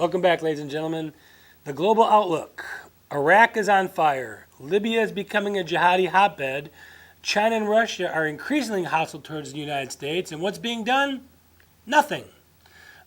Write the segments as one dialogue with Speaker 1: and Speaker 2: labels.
Speaker 1: Welcome back, ladies and gentlemen. The global outlook. Iraq is on fire. Libya is becoming a jihadi hotbed. China and Russia are increasingly hostile towards the United States. And what's being done? Nothing.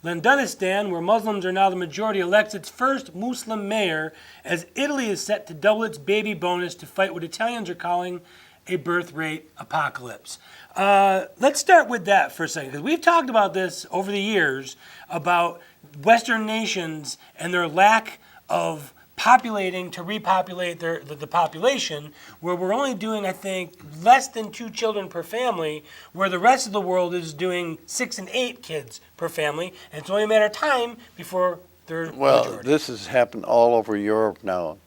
Speaker 1: Londonistan, where Muslims are now the majority, elects its first Muslim mayor as Italy is set to double its baby bonus to fight what Italians are calling a birth rate apocalypse. Let's start with that for a second, because we've talked about this over the years about Western nations and their lack of populating to repopulate the population, where we're only doing, I think, less than 2 children per family, where the rest of the world is doing 6 and 8 kids per family, and it's only a matter of time before they're majority.
Speaker 2: This has happened all over Europe now,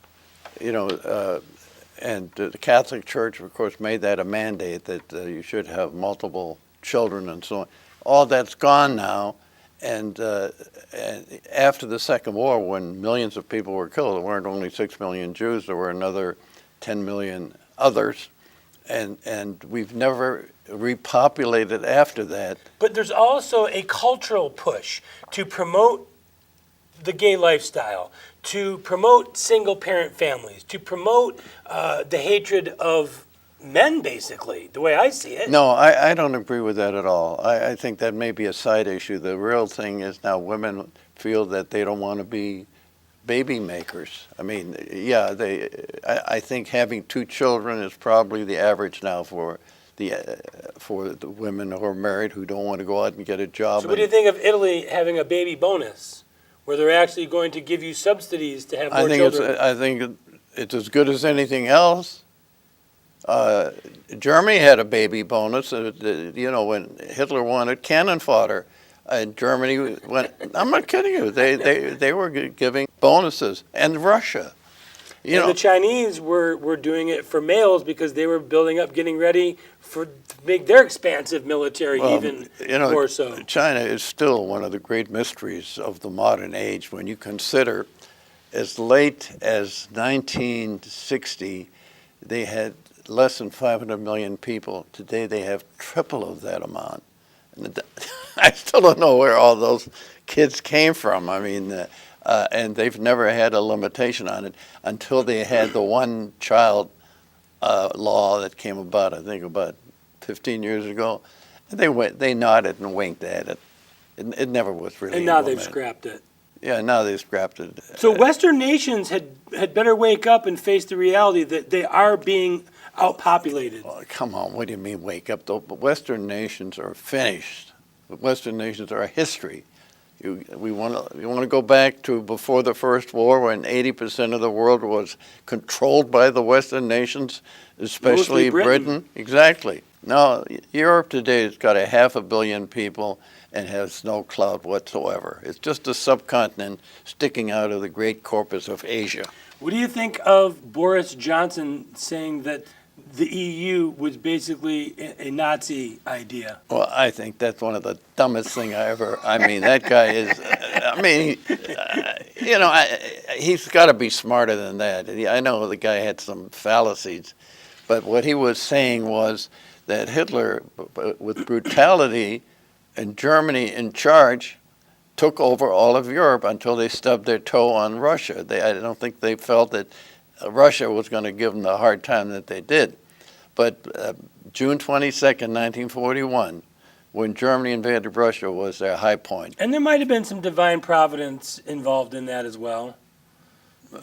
Speaker 2: and the Catholic Church, of course, made that a mandate that you should have multiple children and so on. All that's gone now. And after the Second War, when millions of people were killed, there weren't only 6 million Jews, there were another 10 million others. And we've never repopulated after that.
Speaker 1: But there's also a cultural push to promote the gay lifestyle, to promote single-parent families, to promote the hatred of men, basically, the way I see it.
Speaker 2: No, I don't agree with that at all. I think that may be a side issue. The real thing is now women feel that they don't want to be baby makers. I mean, yeah, I think having 2 children is probably the average now for the women who are married who don't want to go out and get a job.
Speaker 1: So what do you think of Italy having a baby bonus, where they're actually going to give you subsidies to have more children?
Speaker 2: I think it's as good as anything else. Germany had a baby bonus, when Hitler wanted cannon fodder. Germany went, I'm not kidding you, they were giving bonuses. And Russia.
Speaker 1: The Chinese were doing it for males because they were building up, getting ready to make their expansive military more so.
Speaker 2: China is still one of the great mysteries of the modern age when you consider as late as 1960, they had less than 500 million people. Today they have triple of that amount. And I still don't know where all those kids came from. I mean, and they've never had a limitation on it until they had the one-child law that came about, I think, about 15 years ago. And they nodded and winked at it. It never was really.
Speaker 1: And now they've scrapped it.
Speaker 2: Yeah, now they've scrapped it.
Speaker 1: So Western nations had better wake up and face the reality that they are being outpopulated.
Speaker 2: Oh, come on, what do you mean wake up? The Western nations are finished. The Western nations are history. We want to go back to before the First War, when 80% of the world was controlled by the Western nations, especially Britain. Exactly. Now, Europe today has got 500 million people and has no clout whatsoever. It's just a subcontinent sticking out of the great corpus of Asia.
Speaker 1: What do you think of Boris Johnson saying that the EU was basically a Nazi idea?
Speaker 2: Well, I think that's one of the dumbest thing that guy is, he's got to be smarter than that. I know the guy had some fallacies, but what he was saying was that Hitler, with brutality and Germany in charge, took over all of Europe until they stubbed their toe on Russia. I don't think they felt that Russia was going to give them the hard time that they did. But June 22nd, 1941, when Germany invaded Russia, was their high point.
Speaker 1: And there might have been some divine providence involved in that as well.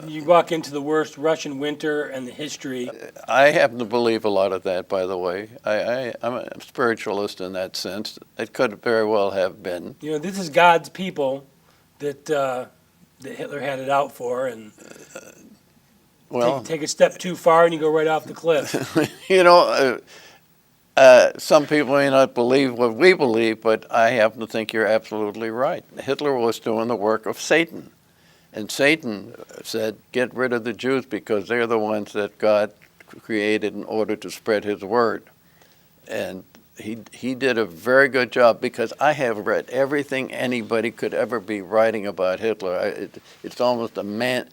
Speaker 1: You walk into the worst Russian winter in the history.
Speaker 2: I happen to believe a lot of that, by the way. I'm a spiritualist in that sense. It could very well have been.
Speaker 1: This is God's people that Hitler had it out for, and take a step too far and you go right off the cliff.
Speaker 2: Some people may not believe what we believe, but I happen to think you're absolutely right. Hitler was doing the work of Satan. And Satan said, get rid of the Jews because they're the ones that God created in order to spread his word. And he did a very good job, because I have read everything anybody could ever be writing about Hitler. It's almost a mania,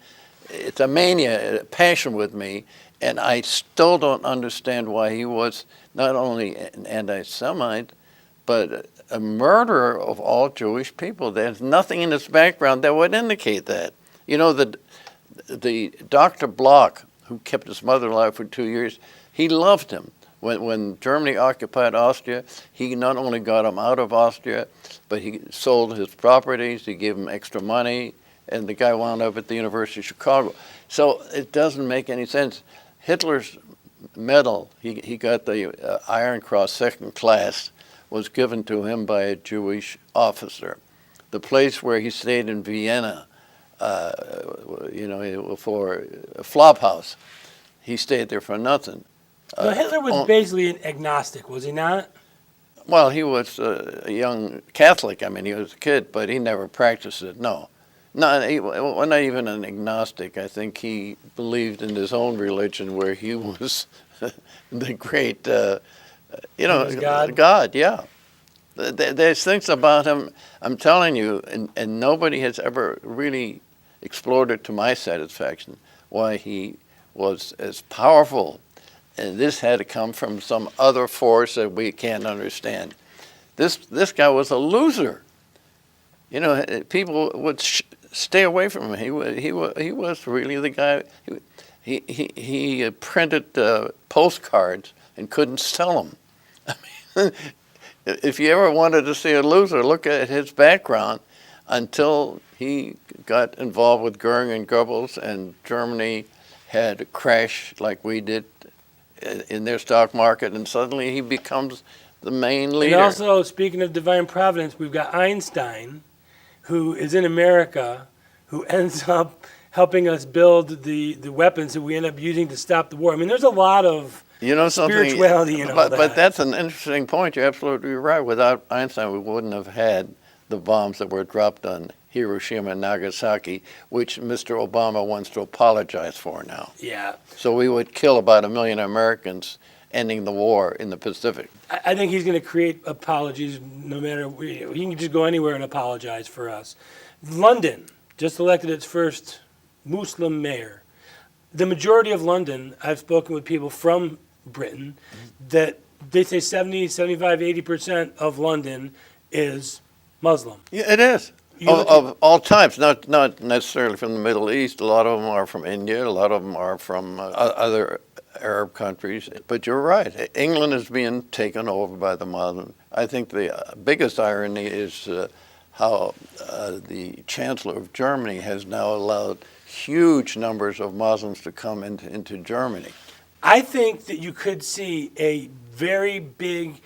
Speaker 2: a passion with me, and I still don't understand why he was not only an anti-Semite, but a murderer of all Jewish people. There's nothing in his background that would indicate that. You know, the Dr. Bloch, who kept his mother alive for 2 years, he loved him. When Germany occupied Austria, he not only got him out of Austria, but he sold his properties, he gave him extra money, and the guy wound up at the University of Chicago. So it doesn't make any sense. Hitler's medal, he got the Iron Cross second class, was given to him by a Jewish officer. The place where he stayed in Vienna, for a flop house, he stayed there for nothing.
Speaker 1: Well, Hitler was basically an agnostic, was he not?
Speaker 2: Well, he was a young Catholic. I mean, he was a kid, but he never practiced it. No, not even an agnostic. I think he believed in his own religion, where he was the great, God. Yeah, there's things about him. I'm telling you, and nobody has ever really explored it to my satisfaction. Why he was as powerful. And this had to come from some other force that we can't understand. This guy was a loser. You know, people would stay away from him. He was really the guy. He printed postcards and couldn't sell them. I mean, if you ever wanted to see a loser, look at his background until he got involved with Goering and Goebbels, and Germany had a crash like we did in their stock market, and suddenly he becomes the main leader.
Speaker 1: And also, speaking of divine providence, we've got Einstein, who is in America, who ends up helping us build the weapons that we end up using to stop the war. I mean, there's a lot of spirituality in all that.
Speaker 2: But that's an interesting point. You're absolutely right. Without Einstein, we wouldn't have had the bombs that were dropped on Hiroshima and Nagasaki, which Mr. Obama wants to apologize for now.
Speaker 1: Yeah.
Speaker 2: So we would kill about 1 million Americans, ending the war in the Pacific.
Speaker 1: I think he's going to create apologies no matter, he can just go anywhere and apologize for us. London just elected its first Muslim mayor. The majority of London, I've spoken with people from Britain, that they say 70, 75, 80% of London is Muslim.
Speaker 2: Yeah, it is. Of all types, not necessarily from the Middle East. A lot of them are from India. A lot of them are from other Arab countries. But you're right. England is being taken over by the Muslims. I think the biggest irony is how the Chancellor of Germany has now allowed huge numbers of Muslims to come into Germany.
Speaker 1: I think that you could see a very big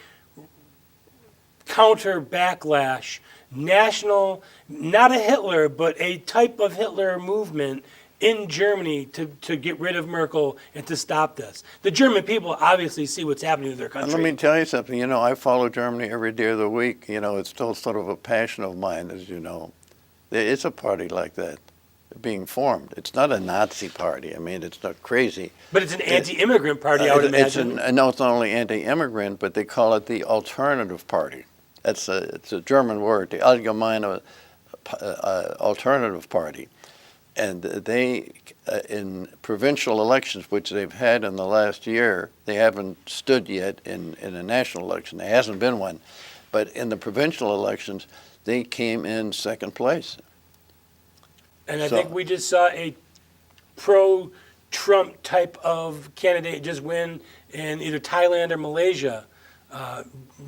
Speaker 1: counter backlash, national, not a Hitler, but a type of Hitler movement in Germany to get rid of Merkel and to stop this. The German people obviously see what's happening to their country.
Speaker 2: And let me tell you something. You know, I follow Germany every day of the week. You know, it's still sort of a passion of mine, as you know. It's a party like that being formed. It's not a Nazi party. I mean, it's not crazy.
Speaker 1: But it's an anti-immigrant party, I would imagine.
Speaker 2: No, it's not only anti-immigrant, but they call it the Alternative Party. It's a German word, the Allgemeine Alternative Party. And they, in provincial elections, which they've had in the last year, they haven't stood yet in a national election. There hasn't been one. But in the provincial elections, they came in second place.
Speaker 1: And I think we just saw a pro-Trump type of candidate just win in either Thailand or Malaysia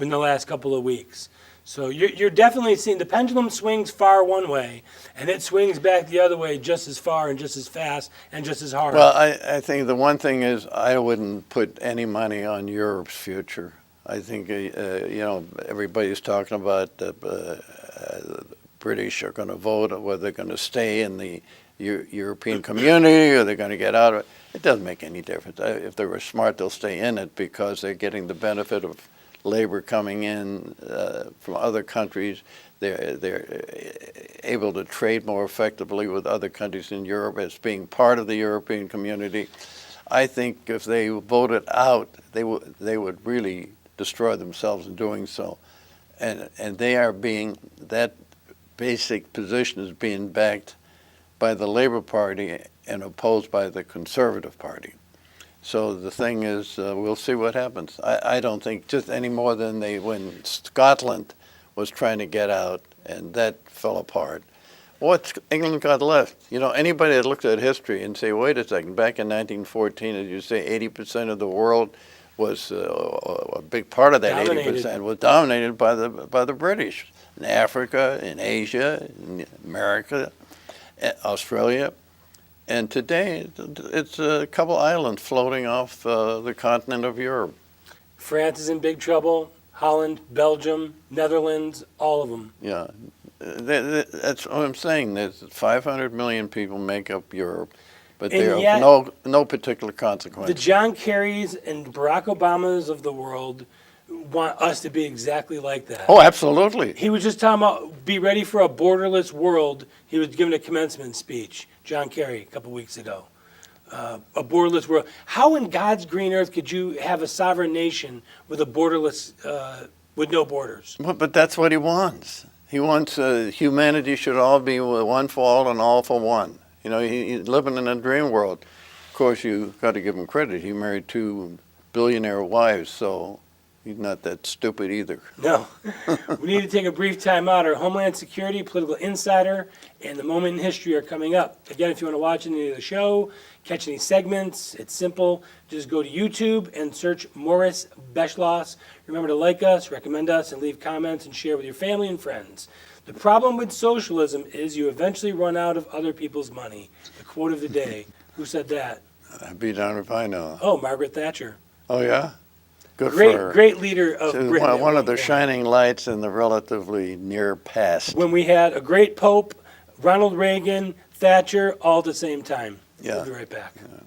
Speaker 1: in the last couple of weeks. So you're definitely seeing the pendulum swings far one way, and it swings back the other way just as far and just as fast and just as hard.
Speaker 2: Well, I think the one thing is I wouldn't put any money on Europe's future. I think, everybody's talking about the British are going to vote or whether they're going to stay in the European community or they're going to get out of it. It doesn't make any difference. If they were smart, they'll stay in it because they're getting the benefit of labor coming in from other countries. They're able to trade more effectively with other countries in Europe as being part of the European community. I think if they voted out, they would really destroy themselves in doing so. And they are being, that basic position is being backed by the Labour Party and opposed by the Conservative Party. So the thing is, we'll see what happens. I don't think just any more than when Scotland was trying to get out, and that fell apart. What's England got left? You know, anybody that looks at history and say, wait a second, back in 1914, as you say, 80% of the world was a big part of that
Speaker 1: Dominated.
Speaker 2: 80% was dominated by the British in Africa, in Asia, in America, Australia. And today, it's a couple islands floating off the continent of Europe.
Speaker 1: France is in big trouble. Holland, Belgium, Netherlands, all of them.
Speaker 2: Yeah, that's what I'm saying. There's 500 million people make up Europe, but
Speaker 1: And
Speaker 2: they
Speaker 1: yet-
Speaker 2: have no particular
Speaker 1: The
Speaker 2: consequence.
Speaker 1: John Kerrys and Barack Obamas of the world want us to be exactly like that.
Speaker 2: Oh, absolutely.
Speaker 1: He was just talking about be ready for a borderless world. He was giving a commencement speech, John Kerry, a couple weeks ago. A borderless world. How in God's green earth could you have a sovereign nation with a borderless, with no borders?
Speaker 2: But that's what he wants. He wants humanity should all be one for all and all for one. You know, he's living in a dream world. Of course, you got to give him credit. He married 2 billionaire wives, so he's not that stupid either.
Speaker 1: No. We need to take a brief time out. Our Homeland Security, Political Insider, and The Moment in History are coming up. Again, if you want to watch any of the show, catch any segments, it's simple. Just go to YouTube and search Morris Beschloss. Remember to like us, recommend us, and leave comments and share with your family and friends. The problem with socialism is you eventually run out of other people's money. The quote of the day. Who said that?
Speaker 2: I'd be darned if I know.
Speaker 1: Oh, Margaret Thatcher.
Speaker 2: Oh, yeah? Good for her.
Speaker 1: Great leader of
Speaker 2: She's
Speaker 1: Britain. at
Speaker 2: one of the
Speaker 1: point.
Speaker 2: shining lights in the relatively near past.
Speaker 1: When we had a great pope, Ronald Reagan, Thatcher, all at the same time.
Speaker 2: Yeah.
Speaker 1: We'll be right back.
Speaker 2: Yeah.